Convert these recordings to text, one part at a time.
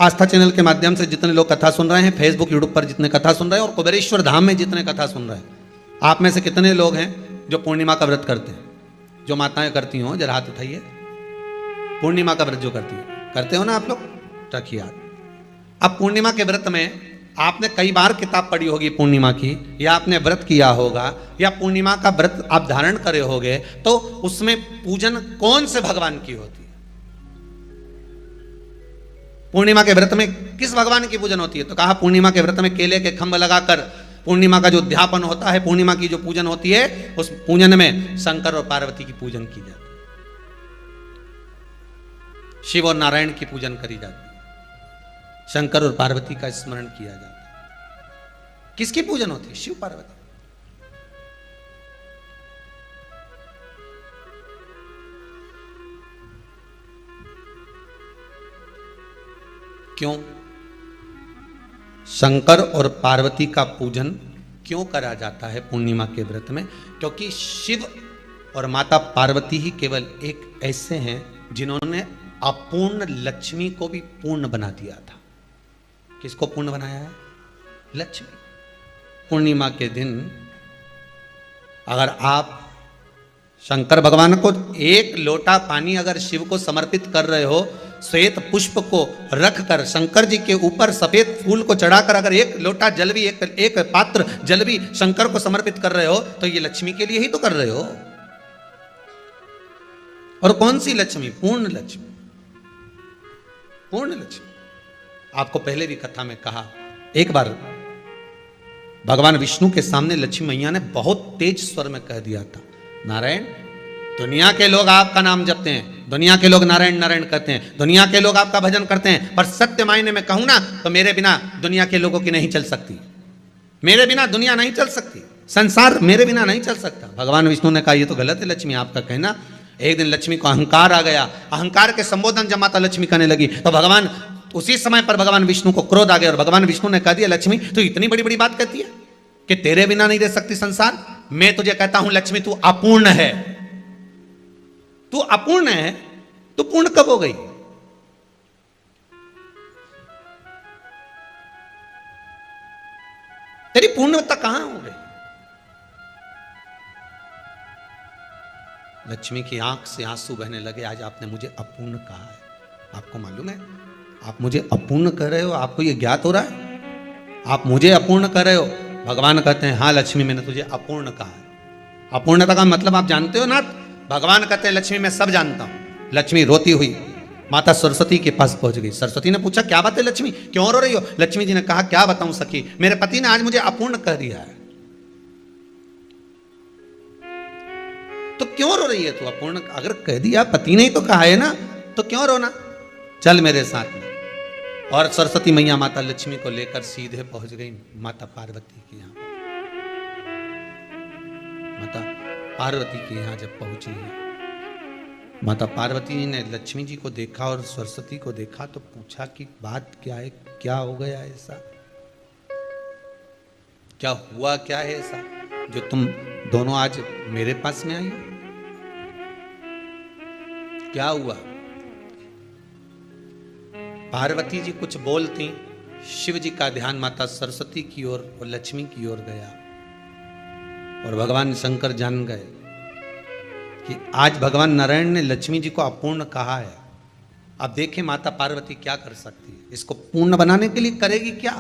आस्था channel के माध्यम से जितने लोग कथा सुन रहे हैं, फेसबुक यूट्यूब पर जितने कथा सुन रहे हैं और कुबेरेश्वर धाम में जितने कथा सुन रहे हैं, आप में से कितने लोग हैं जो पूर्णिमा का व्रत करते हैं? जो माताएं करती हो जरा हाथ उठाइए। पूर्णिमा का व्रत जो करती है, करते हो ना आप लोग? रखिए याद। अब पूर्णिमा के व्रत में आपने कई बार किताब पढ़ी होगी पूर्णिमा की, या आपने व्रत किया होगा, या पूर्णिमा का व्रत आप धारण करे होगे, तो उसमें पूजन कौन से भगवान की होती है? पूर्णिमा के व्रत में किस भगवान की पूजन होती है? तो कहा पूर्णिमा के व्रत में केले के खंभ लगाकर पूर्णिमा का जो उद्यापन होता है, पूर्णिमा की जो पूजन होती है, उस पूजन में शंकर और पार्वती की पूजन की जाती है, शिव और नारायण की पूजन करी जाती है, शंकर और पार्वती का स्मरण किया जाता है। किसकी पूजन होती है? शिव पार्वती। क्यों शंकर और पार्वती का पूजन क्यों करा जाता है पूर्णिमा के व्रत में? क्योंकि शिव और माता पार्वती ही केवल एक ऐसे हैं जिन्होंने अपूर्ण लक्ष्मी को भी पूर्ण बना दिया था। किसको पूर्ण बनाया है? लक्ष्मी। पूर्णिमा के दिन अगर आप शंकर भगवान को एक लोटा पानी अगर शिव को समर्पित कर रहे हो, श्वेत पुष्प को रखकर शंकर जी के ऊपर सफेद फूल को चढ़ाकर अगर एक लोटा जल भी, एक पात्र जल भी शंकर को समर्पित कर रहे हो, तो ये लक्ष्मी के लिए ही तो कर रहे हो। और कौन सी लक्ष्मी? पूर्ण लक्ष्मी। पूर्ण लक्ष्मी। आपको पहले भी कथा में कहा, एक बार भगवान विष्णु के सामने लक्ष्मी मैया ने बहुत तेज स्वर में कह दिया था, नारायण, दुनिया के लोग आपका नाम जपते हैं, दुनिया के लोग नारायण नारायण करते हैं, दुनिया के लोग आपका भजन करते हैं, पर सत्य मायने में कहूं ना तो मेरे बिना दुनिया के लोगों की नहीं चल सकती। मेरे बिना दुनिया नहीं चल सकती, संसार मेरे बिना नहीं चल सकता। भगवान विष्णु ने कहा ये तो गलत है लक्ष्मी आपका कहना। एक दिन लक्ष्मी को अहंकार आ गया, अहंकार के संबोधन जब माता लक्ष्मी करने लगी तो भगवान उसी समय पर भगवान विष्णु को क्रोध आ गया और भगवान विष्णु ने कह दिया, लक्ष्मी तू इतनी बड़ी बड़ी बात कहती है कि तेरे बिना नहीं रह सकती संसार? मैं तुझे कहता हूं लक्ष्मी तू अपूर्ण है। तू अपूर्ण है तो पूर्ण कब हो गई? तेरी पूर्णता कहां हो गई? लक्ष्मी की आंख से आंसू बहने लगे। आज आपने मुझे अपूर्ण कहा है, आपको मालूम है आप मुझे अपूर्ण कर रहे हो? आपको यह ज्ञात हो रहा है आप मुझे अपूर्ण कर रहे हो? भगवान कहते हैं हाँ लक्ष्मी मैंने तुझे अपूर्ण कहा है। अपूर्णता का मतलब आप जानते हो ना? भगवान कहते हैं लक्ष्मी मैं सब जानता हूं। लक्ष्मी रोती हुई माता सरस्वती के पास पहुंच गई। सरस्वती ने पूछा क्या बात है लक्ष्मी, क्यों रो रही हो? लक्ष्मी जी ने कहा क्या बताऊं सखी, मेरे पति ने आज मुझे अपूर्ण कह दिया है। तो क्यों रो रही है तू? अपूर्ण अगर कह दिया, पति ने ही तो कहा है ना, तो क्यों रोना? चल मेरे साथ में। और सरस्वती मैया माता लक्ष्मी को लेकर सीधे पहुंच गई माता पार्वती के यहां। माता पार्वती के यहां जब पहुंची है, माता पार्वती ने लक्ष्मी जी को देखा और सरस्वती को देखा तो पूछा कि बात क्या है, क्या हो गया ऐसा, क्या हुआ, क्या है ऐसा जो तुम दोनों आज मेरे पास में आई हो? क्या हुआ? पार्वती जी कुछ बोलती, शिव जी का ध्यान माता सरस्वती की ओर और लक्ष्मी की ओर गया और भगवान शंकर जान गए कि आज भगवान नारायण ने लक्ष्मी जी को अपूर्ण कहा है। अब देखें माता पार्वती क्या कर सकती है, इसको पूर्ण बनाने के लिए करेगी क्या?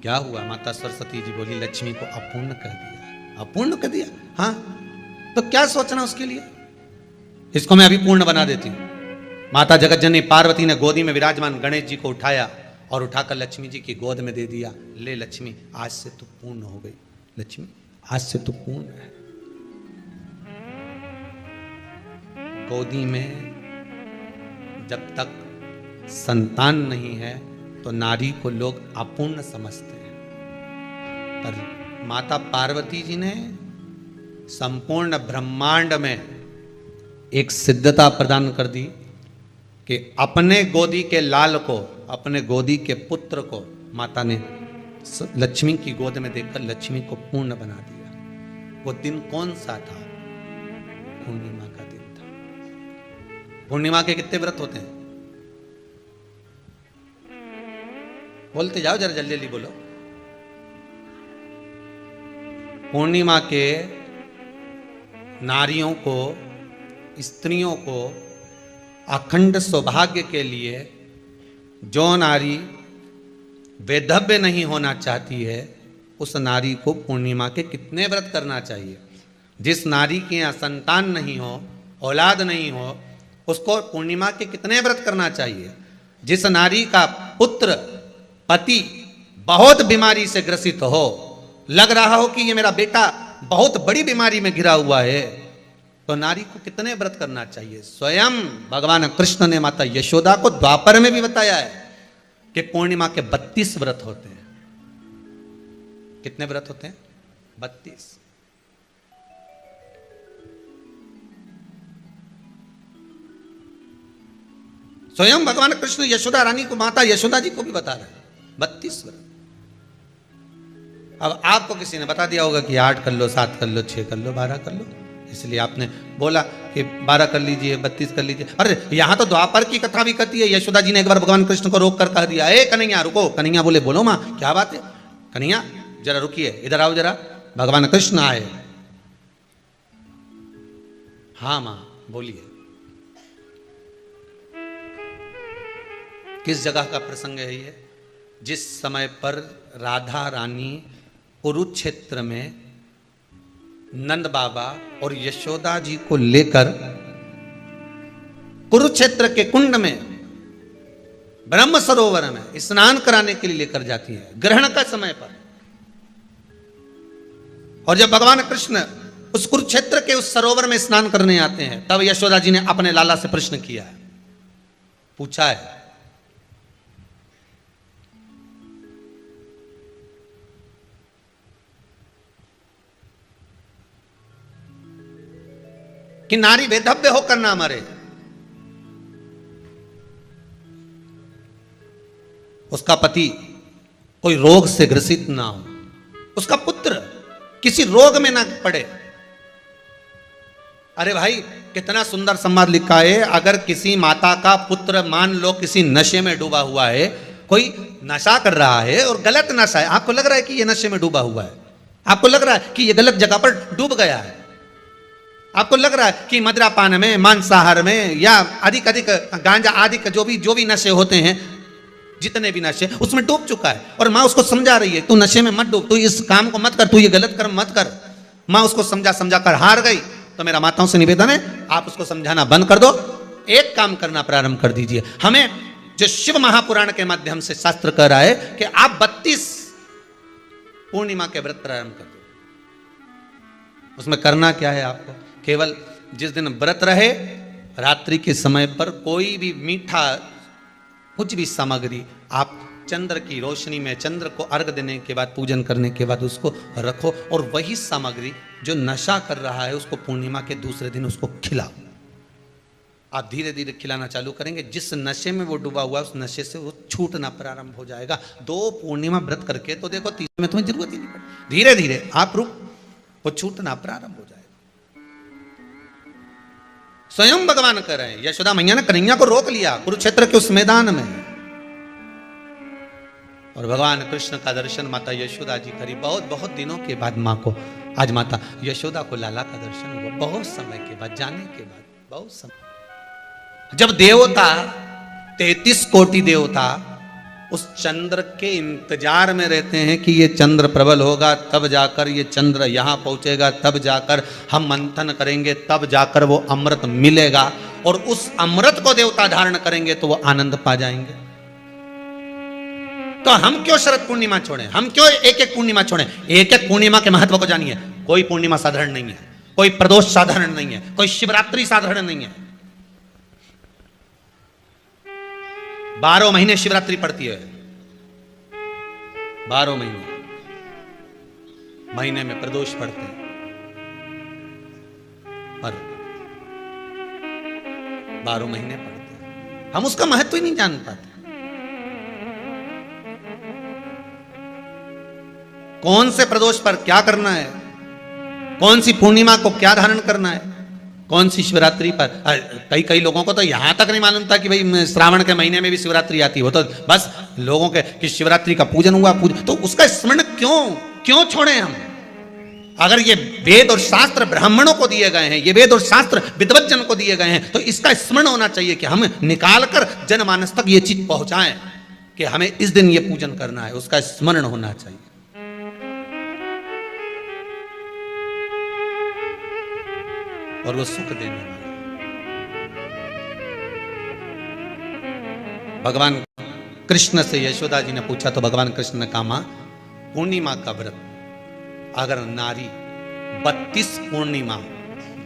क्या हुआ? माता सरस्वती जी बोली लक्ष्मी को अपूर्ण कर दिया। अपूर्ण कर दिया? हाँ, तो क्या सोचना उसके लिए, इसको मैं अभी पूर्ण बना देती हूं। माता जगतजननी पार्वती ने गोदी में विराजमान गणेश जी को उठाया और उठाकर लक्ष्मी जी की गोद में दे दिया। ले लक्ष्मी, आज से तू पूर्ण हो गई। लक्ष्मी आज से तू पूर्ण है। गोदी में जब तक संतान नहीं है तो नारी को लोग अपूर्ण समझते हैं, पर माता पार्वती जी ने संपूर्ण ब्रह्मांड में एक सिद्धता प्रदान कर दी कि अपने गोदी के लाल को, अपने गोदी के पुत्र को माता ने लक्ष्मी की गोद में देखकर लक्ष्मी को पूर्ण बना दिया। वो दिन कौन सा था? पूर्णिमा का दिन था। पूर्णिमा के कितने व्रत होते हैं? बोलते जाओ जरा, जल्दी जल्दी बोलो। पूर्णिमा के नारियों को, स्त्रियों को अखंड सौभाग्य के लिए, जो नारी वैधव्य नहीं होना चाहती है उस नारी को पूर्णिमा के कितने व्रत करना चाहिए? जिस नारी के यहाँ संतान नहीं हो, औलाद नहीं हो, उसको पूर्णिमा के कितने व्रत करना चाहिए? जिस नारी का पुत्र, पति बहुत बीमारी से ग्रसित हो, लग रहा हो कि ये मेरा बेटा बहुत बड़ी बीमारी में घिरा हुआ है, तो नारी को कितने व्रत करना चाहिए? स्वयं भगवान कृष्ण ने माता यशोदा को द्वापर में भी बताया है कि पूर्णिमा के 32 व्रत होते हैं। कितने व्रत होते हैं? 32। स्वयं भगवान कृष्ण यशोदा रानी को, माता यशोदा जी को भी बता रहे हैं 32 व्रत। अब आपको किसी ने बता दिया होगा कि 8 कर लो, 7 कर लो, 6 कर लो, 12 कर लो, इसलिए आपने बोला कि 12 कर लीजिए, 32 कर लीजिए। अरे यहां तो द्वापर की कथा भी कहती है। यशोदा जी ने एक बार भगवान कृष्ण को रोक कर कह दिया, ए कन्हैया रुको। कन्हैया बोले, बोलो मां क्या बात है? कन्हैया जरा रुकिए, इधर आओ जरा। भगवान कृष्ण आए। हाँ मां बोलिए। किस जगह का प्रसंग है ये? जिस समय पर राधा रानी कुरुक्षेत्र में नंद बाबा और यशोदा जी को लेकर कुरुक्षेत्र के कुंड में, ब्रह्म सरोवर में स्नान कराने के लिए लेकर जाती है, ग्रहण का समय पर। और जब भगवान कृष्ण उस कुरुक्षेत्र के उस सरोवर में स्नान करने आते हैं, तब यशोदा जी ने अपने लाला से प्रश्न किया है, पूछा है कि नारी वैधव्य होकर ना मरे। उसका पति कोई रोग से ग्रसित ना हो, उसका पुत्र किसी रोग में ना पड़े। अरे भाई कितना सुंदर संवाद लिखा है। अगर किसी माता का पुत्र मान लो किसी नशे में डूबा हुआ है, कोई नशा कर रहा है और गलत नशा है, आपको लग रहा है कि ये नशे में डूबा हुआ है, आपको लग रहा है कि ये गलत जगह पर डूब गया है, आपको लग रहा है कि मदिरापान में, मांसाहार में या अधिक गांजा आदि का जो भी नशे होते हैं, जितने भी नशे, उसमें डूब चुका है। और माँ उसको समझा रही है, तू नशे में मत डूब, तू इस काम को मत कर, तू ये गलत कर्म मत कर। माँ उसको समझा कर हार गई। तो मेरा माताओं से निवेदन है, आप उसको समझाना बंद कर दो, एक काम करना प्रारंभ कर दीजिए। हमें जो शिव महापुराण के माध्यम से शास्त्र कह रहा है कि आप 32 पूर्णिमा के व्रत प्रारंभ कर दो। उसमें करना क्या है आपको? केवल जिस दिन व्रत रहे, रात्रि के समय पर कोई भी मीठा, कुछ भी सामग्री आप चंद्र की रोशनी में, चंद्र को अर्घ देने के बाद, पूजन करने के बाद उसको रखो, और वही सामग्री जो नशा कर रहा है उसको पूर्णिमा के दूसरे दिन उसको खिलाओ। आप धीरे धीरे खिलाना चालू करेंगे, जिस नशे में वो डूबा हुआ उस नशे से वो छूटना प्रारंभ हो जाएगा। 2 पूर्णिमा व्रत करके तो देखो, तीसरे में तुम्हें जरूरत ही नहीं पड़ेगी। धीरे धीरे आप वो छूटना प्रारंभ हो जाएगा। स्वयं भगवान कर रहे हैं। यशोदा मैया ने कन्हैया को रोक लिया कुरुक्षेत्र के उस मैदान में, और भगवान कृष्ण का दर्शन माता यशोदा जी करी। बहुत दिनों के बाद माँ को, आज माता यशोदा को लाला का दर्शन हुआ, बहुत समय के बाद, जाने के बाद, बहुत समय। जब देवता 33 कोटि देवता उस चंद्र के इंतजार में रहते हैं कि ये चंद्र प्रबल होगा, तब जाकर ये चंद्र यहां पहुंचेगा, तब जाकर हम मंथन करेंगे, तब जाकर वो अमृत मिलेगा, और उस अमृत को देवता धारण करेंगे तो वो आनंद पा जाएंगे। तो हम क्यों शरद पूर्णिमा छोड़ें? हम क्यों एक एक पूर्णिमा छोड़ें? एक एक पूर्णिमा के महत्व को जानिए। कोई पूर्णिमा साधारण नहीं है, कोई प्रदोष साधारण नहीं है, कोई शिवरात्रि साधारण नहीं है। 12 महीने शिवरात्रि पड़ती है, 12 महीने में प्रदोष पड़ते हैं, पर 12 महीने पड़ते हैं। हम उसका महत्व ही नहीं जान पाते। कौन से प्रदोष पर क्या करना है, कौन सी पूर्णिमा को क्या धारण करना है, कौन सी शिवरात्रि पर? कई कई लोगों को तो यहां तक नहीं मालूम था कि भाई श्रावण के महीने में भी शिवरात्रि आती है। वो तो बस लोगों के कि शिवरात्रि का पूजन हुआ, तो उसका स्मरण क्यों छोड़े हम? अगर ये वेद और शास्त्र ब्राह्मणों को दिए गए हैं, ये वेद और शास्त्र विद्वत जन को दिए गए हैं, तो इसका स्मरण होना चाहिए कि हम निकाल कर जनमानस तक ये चीज पहुंचाएं कि हमें इस दिन ये पूजन करना है, उसका स्मरण होना चाहिए। और वो सुख देने वाला। भगवान कृष्ण से यशोदा जी ने पूछा तो भगवान कृष्ण ने कहा, मां पूर्णिमा का व्रत अगर नारी 32 पूर्णिमा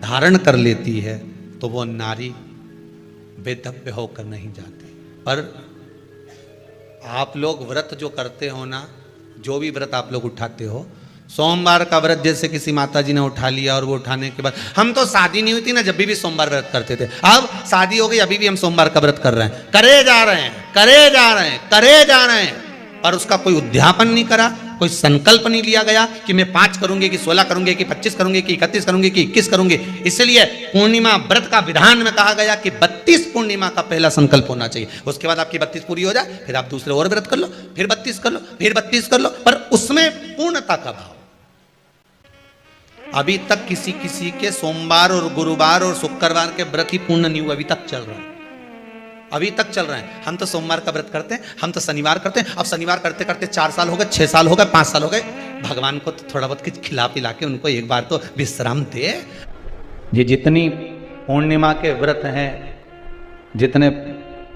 धारण कर लेती है तो वो नारी बेधव्य होकर नहीं जाती। पर आप लोग व्रत जो करते हो ना, जो भी व्रत आप लोग उठाते हो, सोमवार का व्रत जैसे किसी माता जी ने उठा लिया और वो उठाने के बाद, हम तो शादी नहीं हुई थी ना जब भी सोमवार व्रत करते थे, अब शादी हो गई अभी भी हम सोमवार का व्रत कर रहे हैं, करे जा रहे हैं, पर उसका कोई उद्यापन नहीं करा, कोई संकल्प नहीं लिया गया कि मैं 5 करूंगी कि 16 करूंगी कि 25 करूंगी कि 31 करूंगी कि 21 करूंगी। इसलिए पूर्णिमा व्रत का विधान में कहा गया कि 32 पूर्णिमा का पहला संकल्प होना चाहिए। उसके बाद आपकी 32 पूरी हो जाए, फिर आप दूसरे और व्रत कर लो, फिर 32 कर लो, फिर 32 कर लो, पर उसमें पूर्णता का भाव। अभी तक किसी के सोमवार और गुरुवार और शुक्रवार के व्रत ही पूर्ण नहीं हुआ, अभी तक चल रहा है, अभी तक चल रहे हैं। हम तो सोमवार का व्रत करते हैं, हम तो शनिवार करते हैं, अब शनिवार करते करते 4 साल हो गए, 6 साल हो गए, 5 साल हो गए। भगवान को तो थोड़ा बहुत कुछ खिला पिला के उनको एक बार तो विश्राम दे। ये जितनी पूर्णिमा के व्रत हैं, जितने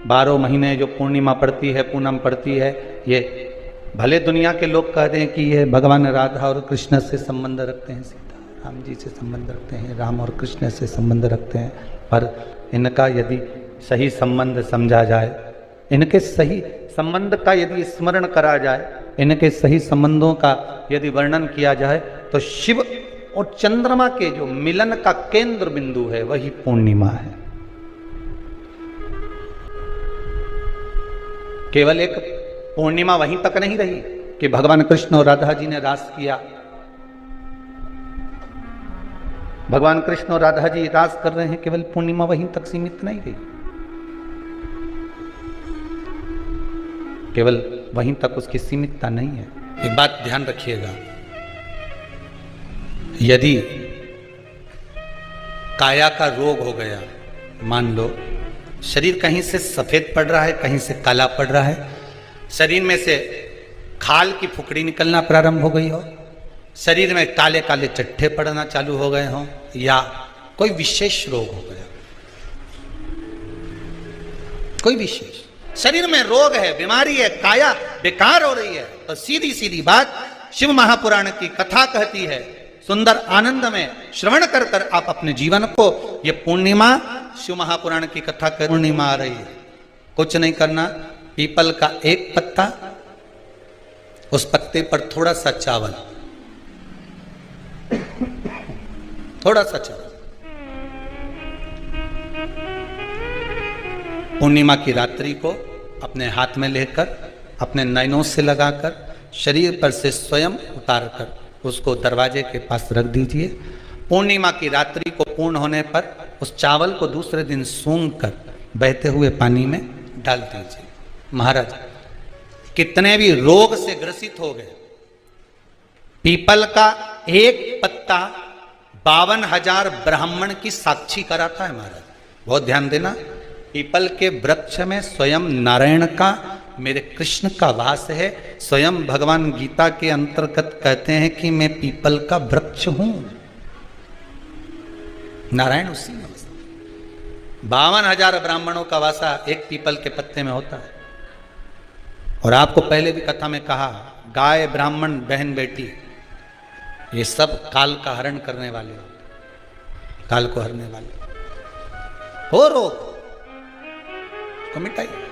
12 महीने जो पूर्णिमा पड़ती है, पूनम पड़ती है, ये भले दुनिया के लोग कहते हैं कि ये भगवान राधा और कृष्ण से संबंध रखते हैं, सीता राम जी से संबंध रखते हैं, राम और कृष्ण से संबंध रखते हैं, पर इनका यदि सही संबंध समझा जाए, इनके सही संबंध का यदि स्मरण करा जाए, इनके सही संबंधों का यदि वर्णन किया जाए, तो शिव और चंद्रमा के जो मिलन का केंद्र बिंदु है वही पूर्णिमा है। केवल एक पूर्णिमा वहीं तक नहीं रही कि भगवान कृष्ण और राधा जी ने रास किया, भगवान कृष्ण और राधा जी रास कर रहे हैं, केवल पूर्णिमा वहीं तक सीमित नहीं रही, केवल वहीं तक उसकी सीमितता नहीं है। एक बात ध्यान रखिएगा, यदि काया का रोग हो गया, मान लो शरीर कहीं से सफेद पड़ रहा है, कहीं से काला पड़ रहा है, शरीर में से खाल की फुकड़ी निकलना प्रारंभ हो गई हो, शरीर में काले काले चट्टे पड़ना चालू हो गए हों, या कोई विशेष रोग हो गया, कोई विशेष शरीर में रोग है, बीमारी है, काया बेकार हो रही है, तो सीधी सीधी बात शिव महापुराण की कथा कहती है, सुंदर आनंद में श्रवण कर कर आप अपने जीवन को, ये पूर्णिमा शिव महापुराण की कथा कर, पूर्णिमा आ रही है, कुछ नहीं करना, पीपल का एक पत्ता, उस पत्ते पर थोड़ा सा चावल, थोड़ा सा चावल, पूर्णिमा की रात्रि को अपने हाथ में लेकर, अपने नयनों से लगाकर, शरीर पर से स्वयं उतारकर उसको दरवाजे के पास रख दीजिए। पूर्णिमा की रात्रि को पूर्ण होने पर उस चावल को दूसरे दिन सूंघ कर बहते हुए पानी में डाल दीजिए। महाराज कितने भी रोग से ग्रसित हो गए, पीपल का एक पत्ता 52,000 ब्राह्मण की साक्षी कराता है। महाराज बहुत ध्यान देना, पीपल के वृक्ष में स्वयं नारायण का, मेरे कृष्ण का वास है। स्वयं भगवान गीता के अंतर्गत कहते हैं कि मैं पीपल का वृक्ष हूं, नारायण उसी में। 52,000 ब्राह्मणों का वासा एक पीपल के पत्ते में होता है। और आपको पहले भी कथा में कहा, गाय, ब्राह्मण, बहन, बेटी, ये सब काल का हरण करने वाले, काल को हरने वाले हो, रोग को मिटाइए।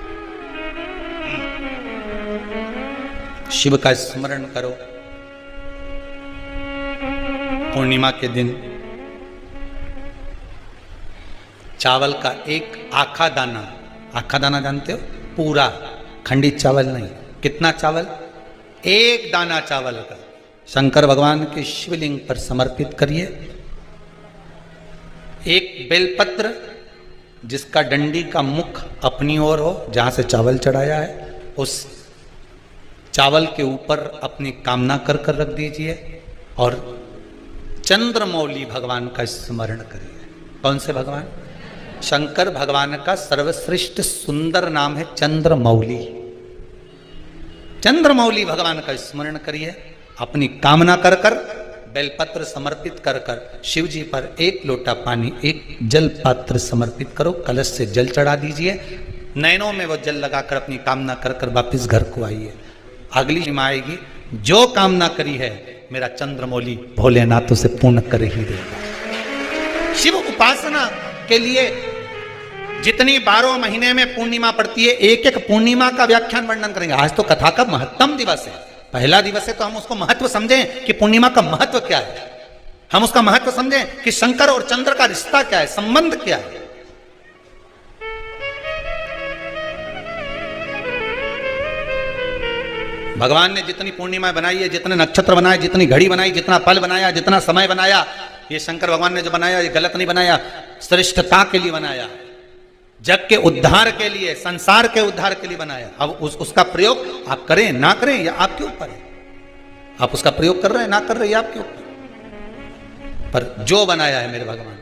शिव का स्मरण करो। पूर्णिमा के दिन चावल का एक आखा दाना जानते हो, पूरा खंडित चावल नहीं, कितना चावल, एक दाना चावल का शंकर भगवान के शिवलिंग पर समर्पित करिए। एक बेलपत्र जिसका डंडी का मुख अपनी ओर हो, जहां से चावल चढ़ाया है, उस चावल के ऊपर अपनी कामना कर कर रख दीजिए और चंद्रमौली भगवान का स्मरण करिए। कौन से भगवान? शंकर भगवान का सर्वश्रेष्ठ सुंदर नाम है चंद्रमौली। चंद्रमौली भगवान का स्मरण करिए, अपनी कामना कर कर बेलपत्र समर्पित कर कर शिव जी पर एक लोटा पानी, एक जल पात्र समर्पित करो, कलश से जल चढ़ा दीजिए, नैनों में वो जल लगाकर अपनी कामना कर कर वापिस घर को आइए। अगली माँ आएगी, जो कामना करी है मेरा चंद्रमौली भोलेनाथ उसे पूर्ण कर ही देगा। शिव उपासना के लिए जितनी 12 महीने में पूर्णिमा पड़ती है, एक एक पूर्णिमा का व्याख्यान वर्णन करेंगे। आज तो कथा का महत्तम दिवस है, पहला दिवस है, तो हम उसको महत्व समझें कि पूर्णिमा का महत्व क्या है, हम उसका महत्व समझें कि शंकर और चंद्र का रिश्ता क्या है, संबंध क्या है। भगवान ने जितनी पूर्णिमा बनाई है, जितने नक्षत्र बनाए, जितनी घड़ी बनाई, जितना पल बनाया, जितना समय बनाया, ये शंकर भगवान ने जो बनाया ये गलत नहीं बनाया, श्रेष्ठता के लिए बनाया, जग के उद्धार के लिए, संसार के उद्धार के लिए बनाया। अब उसका प्रयोग आप करें ना करें या आपके ऊपर है। आप उसका प्रयोग कर रहे हैं ना कर रहे हैं आपके ऊपर, पर जो बनाया है मेरे भगवान